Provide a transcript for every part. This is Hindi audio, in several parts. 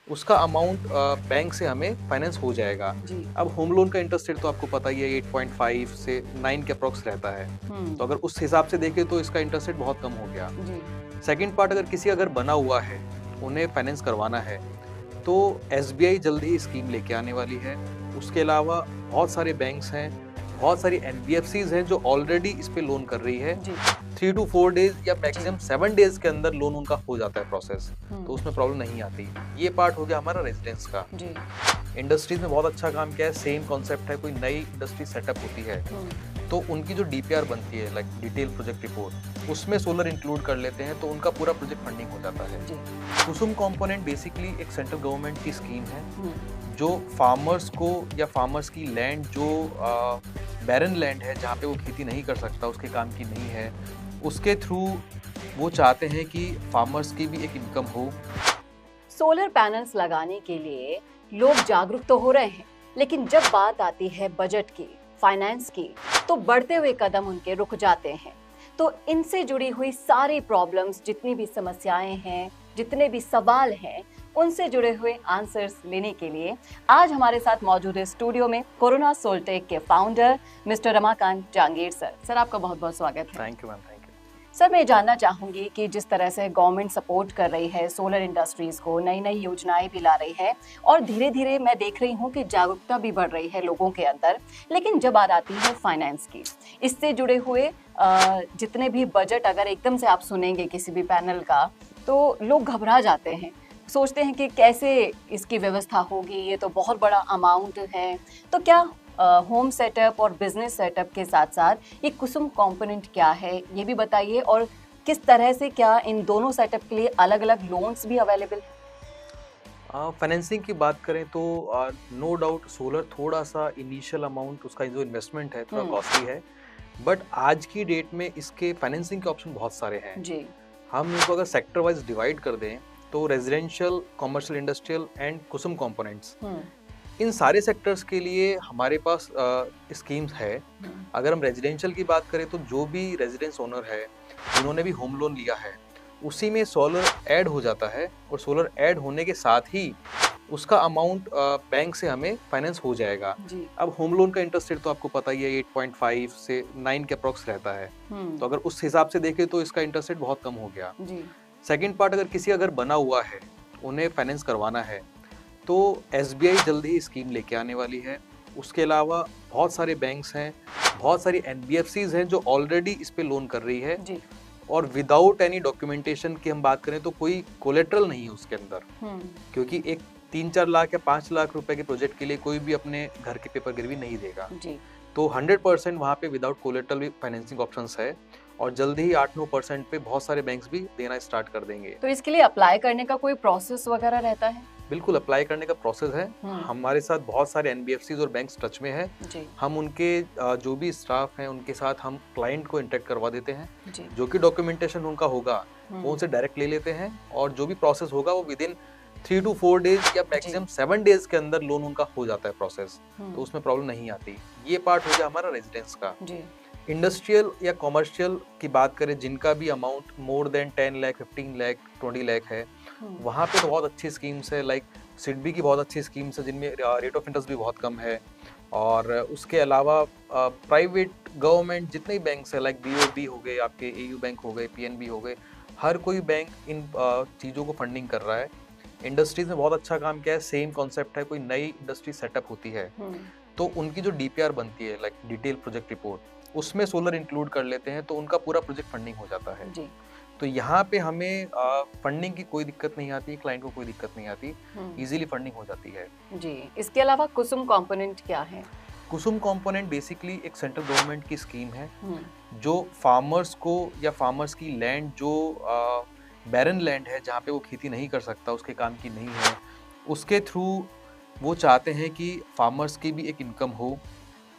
उसका अमाउंट बैंक से हमें फाइनेंस हो जाएगा। जी। अब होम लोन का इंटरेस्ट रेट तो आपको पता ही है 8.5 से 9 के अप्रॉक्स रहता है। तो अगर उस हिसाब से देखें तो इसका इंटरेस्ट रेट बहुत कम हो गया। जी। सेकंड पार्ट, अगर किसी अगर बना हुआ है, उन्हें फाइनेंस करवाना है, तो एसबीआई जल्द ही स्कीम लेके आने वाली है। उसके अलावा बहुत सारे बैंक्स हैं, बहुत सारी एनबीएफसीज हैं जो ऑलरेडी इस पे लोन कर रही है। जी। 3 to 4 डेज या जी। मैक्सिमम 7 डेज के अंदर लोन उनका हो जाता है प्रोसेस, तो उसमें प्रॉब्लम नहीं आती। ये पार्ट हो गया हमारा रेजिडेंस का। जी। इंडस्ट्रीज में बहुत अच्छा काम किया है, सेम कॉन्सेप्ट है, कोई नई इंडस्ट्री सेटअप होती है तो उनकी जो डीपीआर बनती है, लाइक डिटेल प्रोजेक्ट रिपोर्ट, उसमें सोलर इंक्लूड कर लेते हैं तो उनका पूरा प्रोजेक्ट फंडिंग हो जाता है। जी। कुसुम कंपोनेंट बेसिकली एक सेंट्रल गवर्नमेंट की स्कीम है जो फार्मर्स को या फार्मर्स की लैंड जो बैरन लैंड है, जहाँ पे वो खेती नहीं कर सकता, उसके काम की नहीं है, उसके थ्रू वो चाहते हैं कि फार्मर्स की भी एक इनकम हो। सोलर पैनल्स लगाने के लिए लोग जागरूक तो हो रहे हैं, लेकिन जब बात आती है बजट की, फाइनेंस की, तो बढ़ते हुए कदम उनके रुक जाते हैं। तो इनसे जुड़ी हुई सारी प्रॉब्लम्स, जितनी भी समस्याएं हैं, जितने भी सवाल हैं, उनसे जुड़े हुए आंसर्स लेने के लिए आज हमारे साथ मौजूद है स्टूडियो में कोरोना सोलटेक के founder mister Ramakant Jahangir sir. Sir, आपका बहुत बहुत स्वागत है। Thank you ma'am, thank you. Sir, मैं जानना चाहूंगी कि जिस तरह से गवर्नमेंट सपोर्ट कर रही है सोलर इंडस्ट्रीज को, नई नई योजनाएं भी ला रही है और धीरे धीरे मैं देख रही हूं कि जागरूकता भी बढ़ रही है लोगों के अंदर, लेकिन जब बात आती है फाइनेंस की, इससे जुड़े हुए जितने भी बजट अगर एकदम से आप सुनेंगे किसी भी पैनल का, तो लोग घबरा जाते हैं, सोचते हैं कि कैसे इसकी व्यवस्था होगी, ये तो बहुत बड़ा अमाउंट है। तो क्या होम सेटअप और बिजनेस सेटअप के साथ साथ ये कुसुम कंपोनेंट क्या है, ये भी बताइए, और किस तरह से क्या इन दोनों सेटअप के लिए अलग अलग लोन्स भी अवेलेबल है? फाइनेंसिंग की बात करें तो नो डाउट सोलर थोड़ा सा इनिशियल अमाउंट, उसका जो इन्वेस्टमेंट है थोड़ा कॉस्टली है, बट आज की डेट में इसके फाइनेंसिंग के ऑप्शन बहुत सारे हैं। जी। हम इनको अगर सेक्टर वाइज डिवाइड कर दें तो residential, commercial, industrial and Kusum components, इन सारे सेक्टर्स के लिए हमारे पास स्कीम्स है। अगर हम रेजिडेंशियल की बात करें तो जो भी रेजिडेंस ओनर है, जिन्होंने भी होम लोन लिया है, उसी में सोलर ऐड हो जाता है और सोलर ऐड होने के साथ ही उसका अमाउंट बैंक से हमें फाइनेंस हो जाएगा। जी। अब होम लोन का इंटरेस्ट रेट तो आपको पता ही है 8.5 से 9 के अप्रॉक्स रहता है। तो अगर उस हिसाब से देखें तो इसका इंटरेस्ट रेट बहुत कम हो गया। जी। सेकंड पार्ट, अगर किसी अगर बना हुआ है, उन्हें फाइनेंस करवाना है, तो एसबीआई जल्द ही स्कीम लेके आने वाली है। उसके अलावा बहुत सारे बैंक्स हैं, बहुत सारी एनबीएफसीज हैं जो ऑलरेडी इस पे लोन कर रही है। जी। और विदाउट एनी डॉक्यूमेंटेशन की हम बात करें तो कोई कोलेट्रल नहीं है उसके अंदर, क्योंकि एक 3-4 लाख या 5 लाख रुपए के प्रोजेक्ट के लिए कोई भी अपने घर के पेपर गिरवी नहीं देगा। जी। तो 100% वहाँ पे विदाउट कोलेट्रल भी फाइनेंसिंग ऑप्शंस है और जल्द ही 8-9% पे बहुत सारे बैंक्स भी देना स्टार्ट कर देंगे। तो इसके लिए अप्लाई करने का कोई प्रोसेस वगैरह रहता है? बिल्कुल, अप्लाई करने का प्रोसेस है। हमारे साथ बहुत सारे एनबीएफसीज और बैंक्स टच में है। जी। हम उनके जो भी स्टाफ हैं उनके साथ हम क्लाइंट को इंटरेक्ट करवा देते हैं। जी। जो कि डॉक्यूमेंटेशन उनका होगा वो उनसे डायरेक्ट ले लेते हैं और जो भी प्रोसेस होगा वो विद इन 3 to 4 डेज या मैक्सिमम 7 डेज के अंदर लोन उनका हो जाता है प्रोसेस, तो उसमें प्रॉब्लम नहीं आती। ये पार्ट हो गया हमारा रेजिडेंस का। जी। इंडस्ट्रियल या कॉमर्शियल की बात करें, जिनका भी amount more than 10 lakh, 15 lakh, 20 lakh है, वहाँ पे तो बहुत अच्छी स्कीम्स है। लाइक सिडबी की बहुत अच्छी स्कीम्स है जिनमें रेट ऑफ इंटरेस्ट भी बहुत कम है। और उसके अलावा प्राइवेट, गवर्नमेंट जितने भी बैंक्स है, लाइक बीओबी हो गए, आपके एयू बैंक हो गए, पीएनबी हो गए, हर कोई बैंक इन चीज़ों को फंडिंग कर रहा है। इंडस्ट्रीज में बहुत अच्छा काम किया है, सेम कॉन्सेप्ट है, कोई नई इंडस्ट्री सेटअप होती है तो उनकी जो डीपीआर बनती है, लाइक डिटेल प्रोजेक्ट रिपोर्ट, उसमें सोलर इंक्लूड कर लेते हैं तो उनका पूरा प्रोजेक्ट फंडिंग हो जाता है। जी। तो यहाँ पे हमें फंडिंग की कोई दिक्कत नहीं आती, क्लाइंट को कोई दिक्कत नहीं आती, इजीली फंडिंग हो जाती है। जी। इसके अलावा कुसुम कंपोनेंट क्या है? कुसुम कंपोनेंट बेसिकली एक सेंट्रल गवर्नमेंट की स्कीम है जो फार्मर्स को या फार्मर्स की लैंड जो बैरन लैंड है, जहाँ पे वो खेती नहीं कर सकता, उसके काम की नहीं है, उसके थ्रू वो चाहते हैं कि फार्मर्स की भी एक इनकम हो,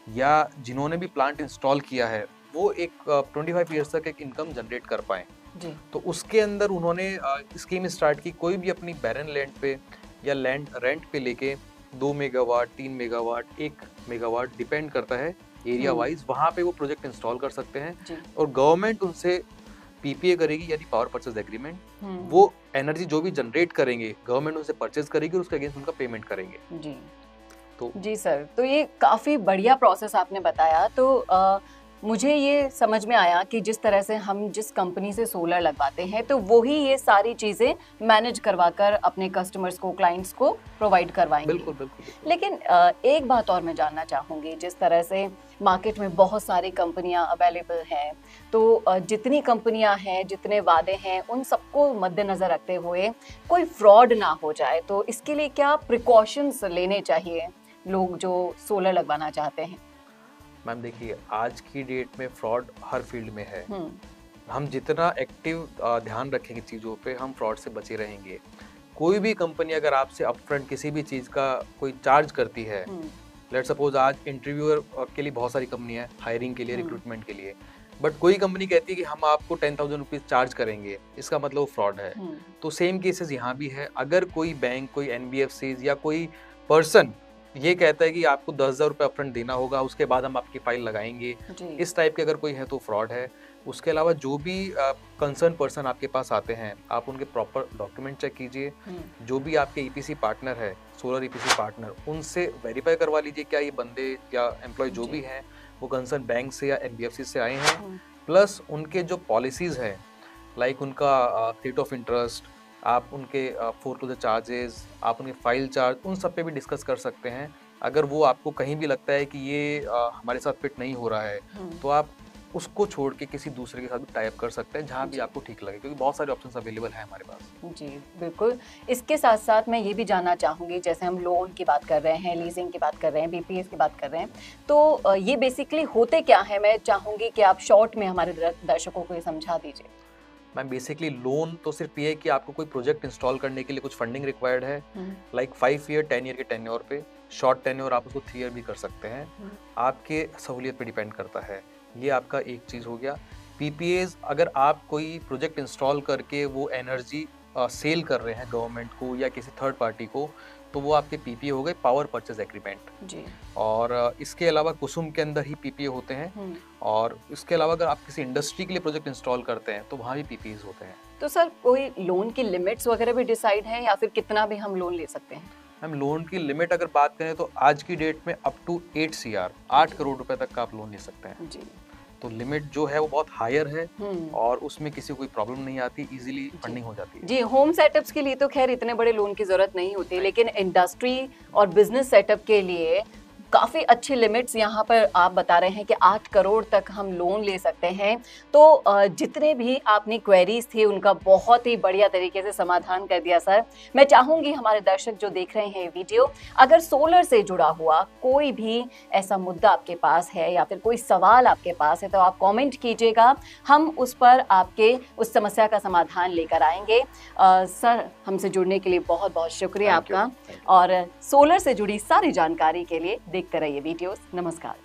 या जिन्होंने भी प्लांट इंस्टॉल किया है वो एक 25 ईयर्स तक एक इनकम जनरेट कर पाएँ। जी। तो उसके अंदर उन्होंने स्कीम स्टार्ट की, कोई भी अपनी बैरन लैंड पे या लैंड रेंट पे लेके 2 मेगावाट, 3 मेगावाट, 1 मेगावाट, डिपेंड करता है एरिया वाइज, वहाँ पे वो प्रोजेक्ट इंस्टॉल कर सकते हैं और गवर्नमेंट उनसे पीपीए करेगी यानी पावर परचेज एग्रीमेंट, वो एनर्जी जो भी जनरेट करेंगे गवर्नमेंट उनसे परचेज करेगी और उसके अगेंस्ट उनका पेमेंट करेंगे। जी तो जी सर, तो ये काफी बढ़िया प्रोसेस आपने बताया। तो मुझे ये समझ में आया कि जिस तरह से हम जिस कंपनी से सोलर लगवाते हैं तो वो ही ये सारी चीजें मैनेज करवाकर अपने कस्टमर्स को, क्लाइंट्स को प्रोवाइड करवाएंगे। बिल्कुल बिल्कुल। लेकिन एक बात और मैं जानना चाहूंगी, जिस तरह से मार्केट में बहुत सारी कंपनियां अवेलेबल हैं, तो जितनी कंपनियां हैं, जितने वादे हैं, उन सबको मद्देनजर रखते हुए कोई फ्रॉड ना हो जाए, तो इसके लिए क्या प्रिकॉशंस लेने चाहिए लोग जो सोलर लगवाना चाहते हैं? मैम देखिए, आज की डेट में फ्रॉड हर फील्ड में है। हम जितना एक्टिव ध्यान रखेंगे चीज़ों पे, हम फ्रॉड से बचे रहेंगे। कोई भी कंपनी अगर आपसे अपफ्रंट किसी भी चीज़ का कोई चार्ज करती है, लेट्स सपोज आज इंटरव्यूअर के लिए बहुत सारी कंपनी है हायरिंग के लिए, रिक्रूटमेंट के लिए, बट कोई कंपनी कहती है कि हम आपको 10,000 रुपीज़ चार्ज करेंगे, इसका मतलब वो फ्रॉड है। तो सेम केसेस यहाँ भी है। अगर कोई बैंक, कोई एनबीएफसीज या कोई पर्सन ये कहता है कि आपको 10,000 रुपये अपफ्रंट देना होगा, उसके बाद हम आपकी फाइल लगाएंगे, इस टाइप के अगर कोई है तो फ्रॉड है। उसके अलावा जो भी कंसर्न पर्सन आपके पास आते हैं, आप उनके प्रॉपर डॉक्यूमेंट चेक कीजिए। जो भी आपके ईपीसी पार्टनर है, सोलर ईपीसी पार्टनर, उनसे वेरीफाई करवा लीजिए क्या ये बंदे या एम्प्लॉय जो भी हैं वो कंसर्न बैंक से या एनबीएफसी से आए हैं। प्लस उनके जो पॉलिसीज़ हैं, लाइक उनका रेट ऑफ इंटरेस्ट, आप उनके फोरक्लोजर चार्जेस, आप उनके फाइल चार्ज, उन सब पे भी डिस्कस कर सकते हैं। अगर वो आपको कहीं भी लगता है कि ये हमारे साथ फिट नहीं हो रहा है, तो आप उसको छोड़ के किसी दूसरे के साथ भी टाई अप कर सकते हैं, जहाँ भी आपको ठीक लगे, क्योंकि बहुत सारे ऑप्शंस अवेलेबल हैं हमारे पास। जी बिल्कुल। इसके साथ साथ मैं ये भी जानना चाहूँगी, जैसे हम लोन की बात कर रहे हैं, लीजिंग की बात कर रहे हैं, बीपीएस की बात कर रहे हैं, तो ये बेसिकली होते क्या है? मैं चाहूँगी कि आप शॉर्ट में हमारे दर्शकों को ये समझा दीजिए। मैम बेसिकली लोन तो सिर्फ ये है कि आपको कोई प्रोजेक्ट इंस्टॉल करने के लिए कुछ फंडिंग रिक्वायर्ड है, लाइक 5 ईयर 10 ईयर के टेन्योर पे। शॉर्ट टेन्योर आप उसको 3 ईयर भी कर सकते हैं, आपके सहूलियत पे डिपेंड करता है। ये आपका एक चीज़ हो गया। पीपीएज, अगर आप कोई प्रोजेक्ट इंस्टॉल करके वो एनर्जी सेल कर रहे हैं गवर्नमेंट को या किसी थर्ड पार्टी को, तो वो आपके पीपीए हो गए, पावर परचेज एग्रीमेंट जी। और इसके अलावा कुसुम के अंदर ही पीपीए होते हैं। और इसके अलावा अगर आप किसी इंडस्ट्री के लिए प्रोजेक्ट इंस्टॉल करते हैं तो वहाँ भी पीपीएज होते हैं। तो सर कोई लोन की लिमिट्स वगैरह भी डिसाइड है या फिर कितना भी हम लोन ले सकते हैं? हम लोन की लिमिट अगर बात करें तो आज की डेट में अप टू 8 CR 8 करोड़ रुपए तक का आप लोन ले सकते हैं जी। तो लिमिट जो है वो बहुत हायर है और उसमें किसी को कोई प्रॉब्लम नहीं आती, इजीली फंडिंग हो जाती है जी। होम सेटअप्स के लिए तो खैर इतने बड़े लोन की जरूरत नहीं होती, लेकिन इंडस्ट्री और बिजनेस सेटअप के लिए काफ़ी अच्छी लिमिट्स यहाँ पर आप बता रहे हैं कि 8 करोड़ तक हम लोन ले सकते हैं। तो जितने भी आपने क्वेरीज थी उनका बहुत ही बढ़िया तरीके से समाधान कर दिया सर। मैं चाहूँगी हमारे दर्शक जो देख रहे हैं वीडियो, अगर सोलर से जुड़ा हुआ कोई भी ऐसा मुद्दा आपके पास है या फिर कोई सवाल आपके पास है तो आप कॉमेंट कीजिएगा, हम उस पर आपके उस समस्या का समाधान लेकर आएंगे। सर हमसे जुड़ने के लिए बहुत बहुत शुक्रिया आपका, और सोलर से जुड़ी सारी जानकारी के लिए देखते रहिए वीडियोस। नमस्कार।